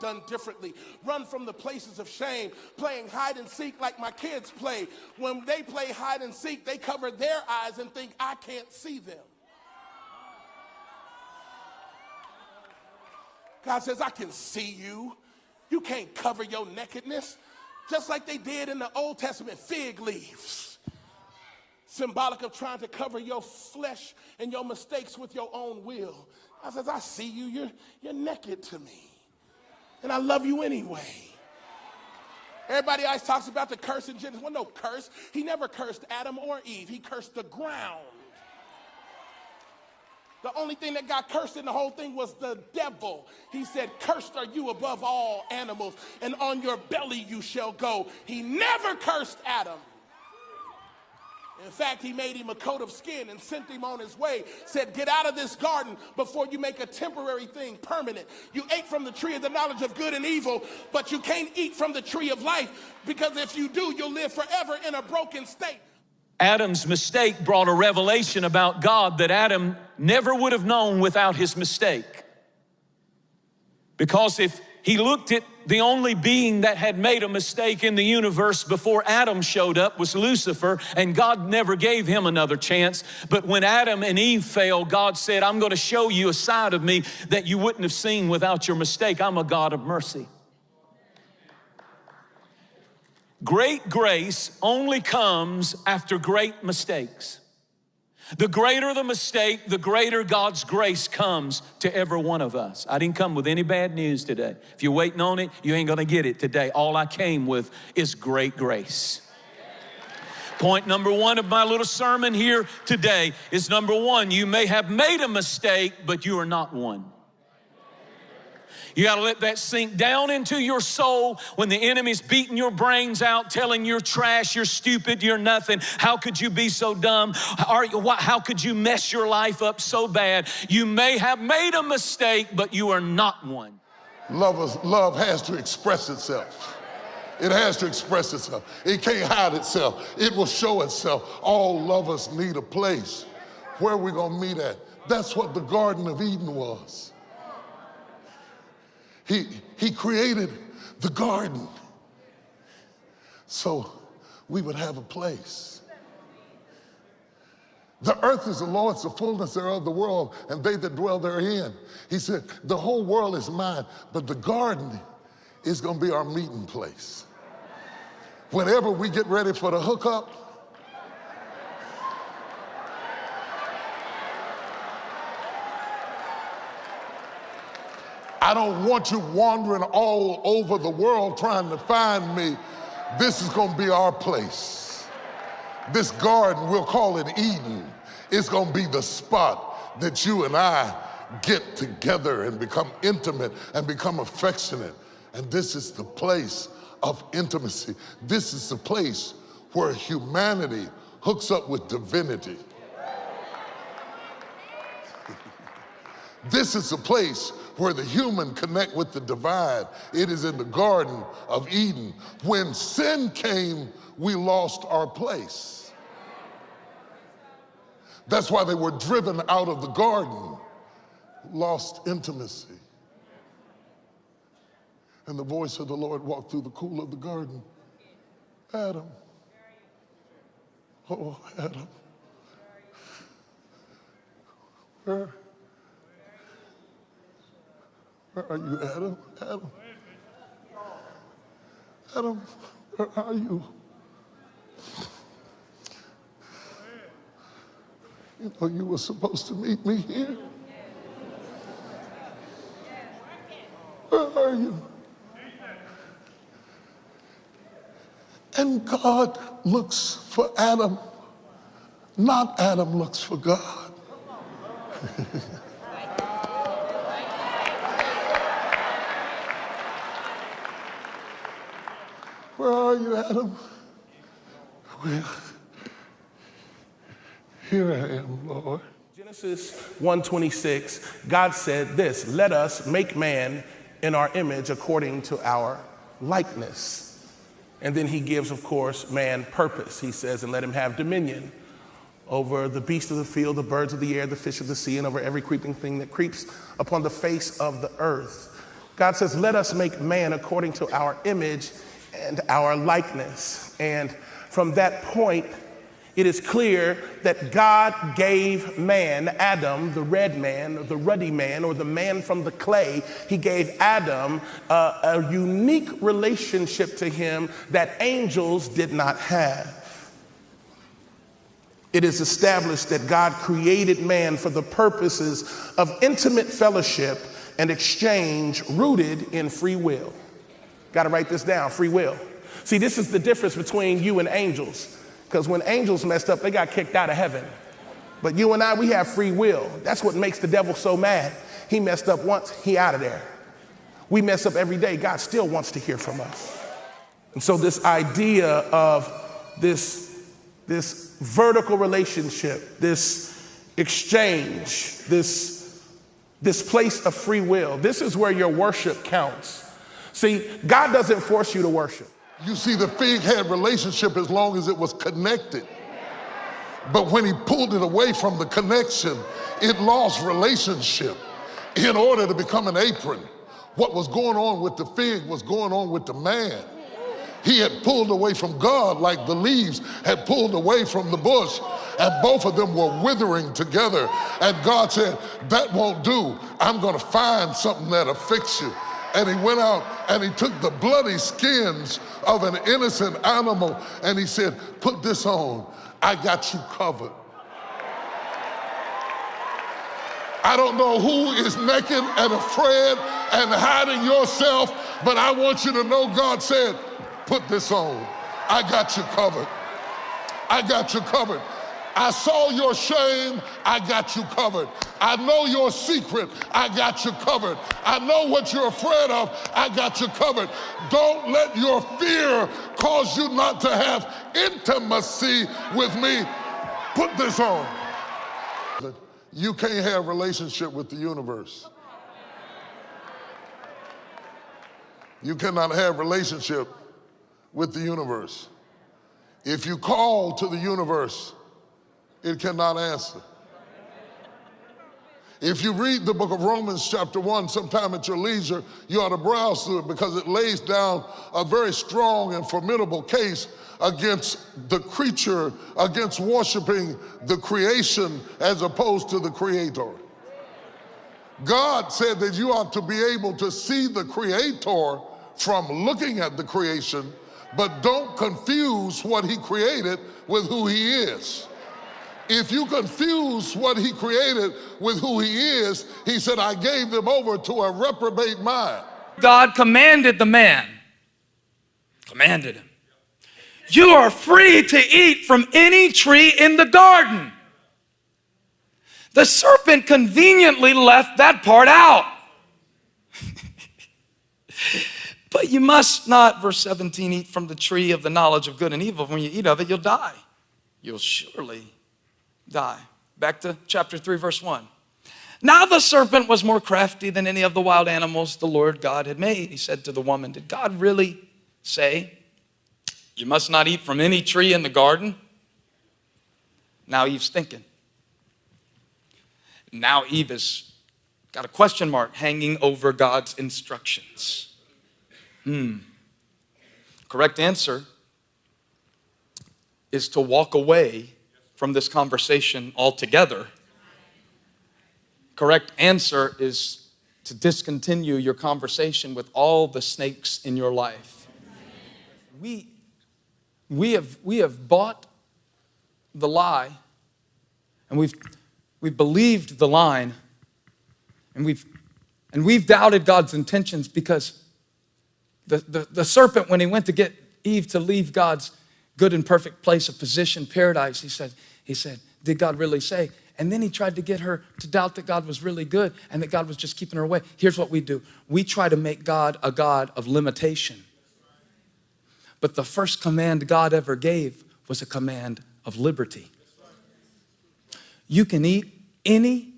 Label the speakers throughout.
Speaker 1: done differently. Run from the places of shame, playing hide and seek like my kids play. When they play hide and seek, they cover their eyes and think I can't see them. God says, I can see you. You can't cover your nakedness. Just like they did in the Old Testament, fig leaves. Symbolic of trying to cover your flesh and your mistakes with your own will. God says, I see you. You're naked to me. And I love you anyway. Everybody always talks about the curse in Genesis. Well, no curse. He never cursed Adam or Eve. He cursed the ground. The only thing that got cursed in the whole thing was the devil. He said, cursed are you above all animals, and on your belly you shall go. He never cursed Adam. In fact, he made him a coat of skin and sent him on his way. Said, get out of this garden before you make a temporary thing permanent. You ate from the tree of the knowledge of good and evil, but you can't eat from the tree of life, because if you do, you'll live forever in a broken state.
Speaker 2: Adam's mistake brought a revelation about God that Adam never would have known without his mistake. Because if he looked at the only being that had made a mistake in the universe before Adam showed up was Lucifer, and God never gave him another chance. But when Adam and Eve failed, God said, I'm going to show you a side of me that you wouldn't have seen without your mistake. I'm a God of mercy. Great grace only comes after great mistakes. The greater the mistake, the greater God's grace comes to every one of us. I didn't come with any bad news today. If you're waiting on it, you ain't gonna get it today. All I came with is great grace. Point number one of my little sermon here today is number one, you may have made a mistake, but you are not one. You got to let that sink down into your soul when the enemy's beating your brains out, telling you're trash, you're stupid, you're nothing. How could you be so dumb? How could you mess your life up so bad? You may have made a mistake, but you are not one.
Speaker 3: Love has to express itself. It has to express itself. It can't hide itself. It will show itself. All lovers need a place. Where are we going to meet at? That's what the Garden of Eden was. He created the garden so we would have a place. The earth is the Lord's, the fullness thereof, the world, and they that dwell therein. He said, the whole world is mine, but the garden is going to be our meeting place. Whenever we get ready for the hookup, I don't want you wandering all over the world trying to find me. This is going to be our place. This garden, we'll call it Eden. It's going to be the spot that you and I get together and become intimate and become affectionate. And this is the place of intimacy. This is the place where humanity hooks up with divinity. This is the place where the human connect with the divine. It is in the Garden of Eden. When sin came, we lost our place. That's why they were driven out of the garden, lost intimacy. And the voice of the Lord walked through the cool of the garden. Adam, oh Adam, where are you, Adam? Adam? Adam, where are you? You know, you were supposed to meet me here. Where are you? And God looks for Adam, not Adam looks for God. Where are you, Adam? Well, here I am, Lord.
Speaker 1: Genesis 1:26, God said this, let us make man in our image according to our likeness. And then he gives, of course, man purpose. He says, and let him have dominion over the beasts of the field, the birds of the air, the fish of the sea, and over every creeping thing that creeps upon the face of the earth. God says, let us make man according to our image and our likeness. And from that point, it is clear that God gave man, Adam, the red man, or the ruddy man, or the man from the clay, he gave Adam a unique relationship to him that angels did not have. It is established that God created man for the purposes of intimate fellowship and exchange rooted in free will. Got to write this down, free will. See, this is the difference between you and angels. Because when angels messed up, they got kicked out of heaven. But you and I, we have free will. That's what makes the devil so mad. He messed up once, he out of there. We mess up every day. God still wants to hear from us. And so this idea of this vertical relationship, this exchange, this place of free will, this is where your worship counts. See, God doesn't force you to worship.
Speaker 3: You see, the fig had relationship as long as it was connected. But when he pulled it away from the connection, it lost relationship in order to become an apron. What was going on with the fig was going on with the man. He had pulled away from God like the leaves had pulled away from the bush, and both of them were withering together. And God said, that won't do. I'm going to find something that'll fix you. And he went out and he took the bloody skins of an innocent animal and he said, put this on. I got you covered. I don't know who is naked and afraid and hiding yourself, but I want you to know God said, put this on. I got you covered. I got you covered. I saw your shame, I got you covered. I know your secret, I got you covered. I know what you're afraid of, I got you covered. Don't let your fear cause you not to have intimacy with me. Put this on. You can't have a relationship with the universe. You cannot have a relationship with the universe. If you call to the universe, it cannot answer. If you read the book of Romans chapter 1 sometime at your leisure, you ought to browse through it because it lays down a very strong and formidable case against the creature, against worshiping the creation as opposed to the creator. God said that you ought to be able to see the creator from looking at the creation, but don't confuse what he created with who he is. If you confuse what he created with who he is, he said, I gave them over to a reprobate mind.
Speaker 4: God commanded the man, commanded him, you are free to eat from any tree in the garden. The serpent conveniently left that part out. But you must not, verse 17, eat from the tree of the knowledge of good and evil. When you eat of it, you'll die. You'll surely die. Back to chapter 3, verse 1. Now the serpent was more crafty than any of the wild animals the Lord God had made. He said to the woman, did God really say, you must not eat from any tree in the garden? Now Eve's thinking. Now Eve has got a question mark hanging over God's instructions. Correct answer is to walk away from this conversation altogether. Correct answer is to discontinue your conversation with all the snakes in your life. We have bought the lie, and we've believed the line, and we've doubted God's intentions because the serpent, when he went to get Eve to leave God's good and perfect place of position, paradise, he said, did God really say? And then he tried to get her to doubt that God was really good and that God was just keeping her away. Here's what we do. We try to make God a God of limitation. But the first command God ever gave was a command of liberty. You can eat any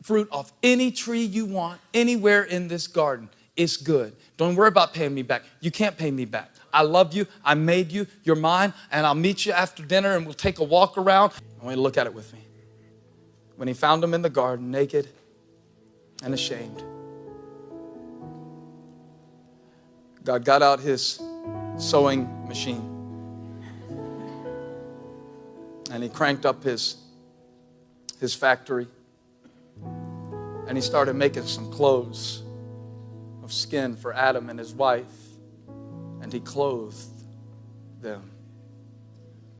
Speaker 4: fruit off any tree you want, anywhere in this garden. It's good. Don't worry about paying me back. You can't pay me back. I love you. I made you. You're mine. And I'll meet you after dinner and we'll take a walk around. I want you to look at it with me. When he found him in the garden, naked and ashamed, God got out his sewing machine and he cranked up his factory and he started making some clothes of skin for Adam and his wife, and he clothed them.